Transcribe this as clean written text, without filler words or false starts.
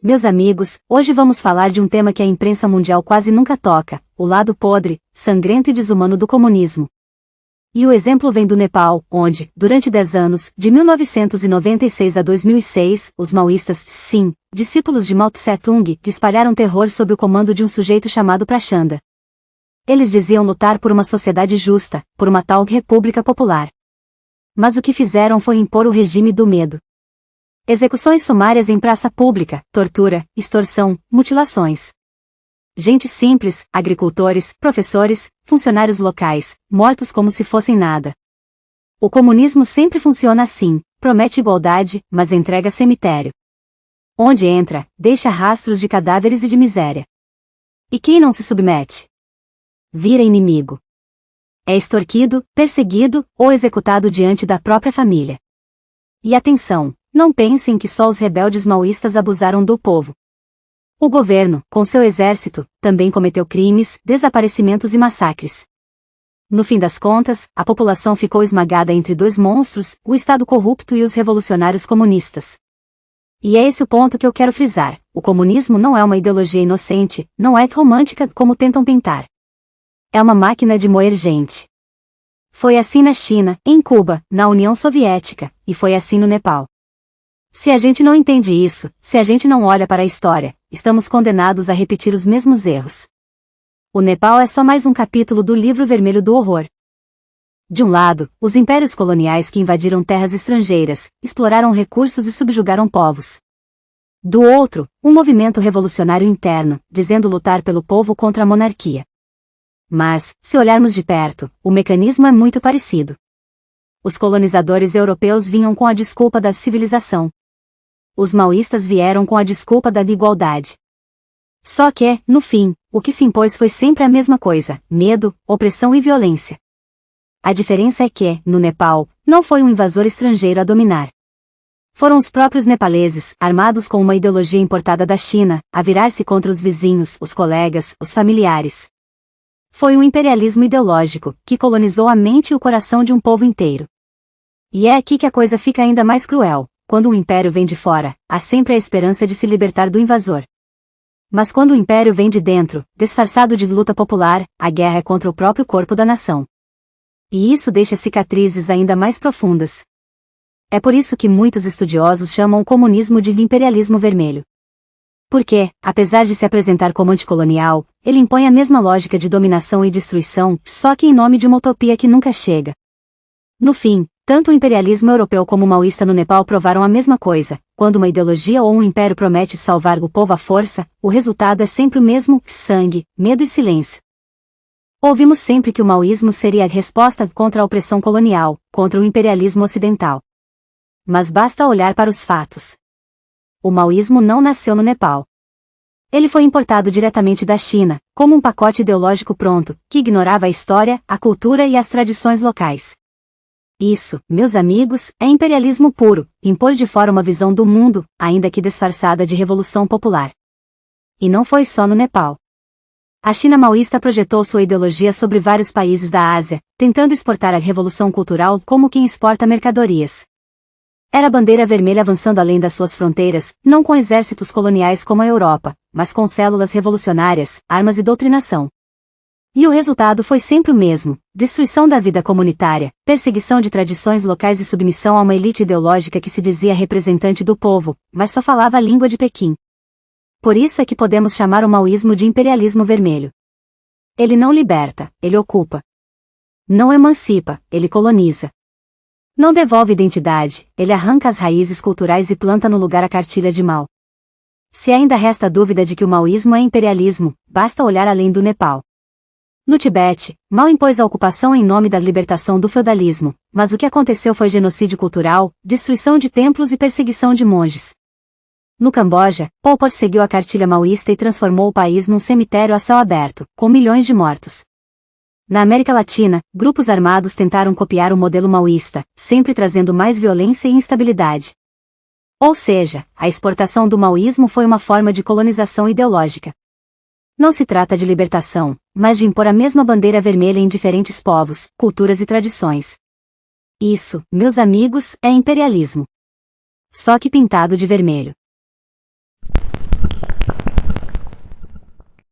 Meus amigos, hoje vamos falar de um tema que a imprensa mundial quase nunca toca, o lado podre, sangrento e desumano do comunismo. E o exemplo vem do Nepal, onde, durante 10 anos, de 1996 a 2006, os maoístas, sim, discípulos de Mao Tse-tung, espalharam terror sob o comando de um sujeito chamado Prachanda. Eles diziam lutar por uma sociedade justa, por uma tal república popular. Mas o que fizeram foi impor o regime do medo. Execuções sumárias em praça pública, tortura, extorsão, mutilações. Gente simples, agricultores, professores, funcionários locais, mortos como se fossem nada. O comunismo sempre funciona assim, promete igualdade, mas entrega cemitério. Onde entra, deixa rastros de cadáveres e de miséria. E quem não se submete? Vira inimigo. É extorquido, perseguido ou executado diante da própria família. E atenção! Não pensem que só os rebeldes maoístas abusaram do povo. O governo, com seu exército, também cometeu crimes, desaparecimentos e massacres. No fim das contas, a população ficou esmagada entre dois monstros, o Estado corrupto e os revolucionários comunistas. E é esse o ponto que eu quero frisar: o comunismo não é uma ideologia inocente, não é romântica como tentam pintar. É uma máquina de moer gente. Foi assim na China, em Cuba, na União Soviética, e foi assim no Nepal. Se a gente não entende isso, se a gente não olha para a história, estamos condenados a repetir os mesmos erros. O Nepal é só mais um capítulo do livro vermelho do horror. De um lado, os impérios coloniais que invadiram terras estrangeiras, exploraram recursos e subjugaram povos. Do outro, um movimento revolucionário interno, dizendo lutar pelo povo contra a monarquia. Mas, se olharmos de perto, o mecanismo é muito parecido. Os colonizadores europeus vinham com a desculpa da civilização. Os maoístas vieram com a desculpa da igualdade. Só que, no fim, o que se impôs foi sempre a mesma coisa: medo, opressão e violência. A diferença é que, no Nepal, não foi um invasor estrangeiro a dominar. Foram os próprios nepaleses, armados com uma ideologia importada da China, a virar-se contra os vizinhos, os colegas, os familiares. Foi um imperialismo ideológico, que colonizou a mente e o coração de um povo inteiro. E é aqui que a coisa fica ainda mais cruel. Quando um império vem de fora, há sempre a esperança de se libertar do invasor. Mas quando o império vem de dentro, disfarçado de luta popular, a guerra é contra o próprio corpo da nação. E isso deixa cicatrizes ainda mais profundas. É por isso que muitos estudiosos chamam o comunismo de imperialismo vermelho. Porque, apesar de se apresentar como anticolonial, ele impõe a mesma lógica de dominação e destruição, só que em nome de uma utopia que nunca chega. No fim, tanto o imperialismo europeu como o maoísta no Nepal provaram a mesma coisa: quando uma ideologia ou um império promete salvar o povo à força, o resultado é sempre o mesmo: sangue, medo e silêncio. Ouvimos sempre que o maoísmo seria a resposta contra a opressão colonial, contra o imperialismo ocidental. Mas basta olhar para os fatos. O maoísmo não nasceu no Nepal. Ele foi importado diretamente da China, como um pacote ideológico pronto, que ignorava a história, a cultura e as tradições locais. Isso, meus amigos, é imperialismo puro, impor de fora uma visão do mundo, ainda que disfarçada de revolução popular. E não foi só no Nepal. A China maoísta projetou sua ideologia sobre vários países da Ásia, tentando exportar a revolução cultural como quem exporta mercadorias. Era a bandeira vermelha avançando além das suas fronteiras, não com exércitos coloniais como a Europa, mas com células revolucionárias, armas e doutrinação. E o resultado foi sempre o mesmo: destruição da vida comunitária, perseguição de tradições locais e submissão a uma elite ideológica que se dizia representante do povo, mas só falava a língua de Pequim. Por isso é que podemos chamar o maoísmo de imperialismo vermelho. Ele não liberta, ele ocupa. Não emancipa, ele coloniza. Não devolve identidade, ele arranca as raízes culturais e planta no lugar a cartilha de Mao. Se ainda resta dúvida de que o maoísmo é imperialismo, basta olhar além do Nepal. No Tibete, Mao impôs a ocupação em nome da libertação do feudalismo, mas o que aconteceu foi genocídio cultural, destruição de templos e perseguição de monges. No Camboja, Pol Pot seguiu a cartilha maoísta e transformou o país num cemitério a céu aberto, com milhões de mortos. Na América Latina, grupos armados tentaram copiar o modelo maoísta, sempre trazendo mais violência e instabilidade. Ou seja, a exportação do maoísmo foi uma forma de colonização ideológica. Não se trata de libertação, mas de impor a mesma bandeira vermelha em diferentes povos, culturas e tradições. Isso, meus amigos, é imperialismo. Só que pintado de vermelho.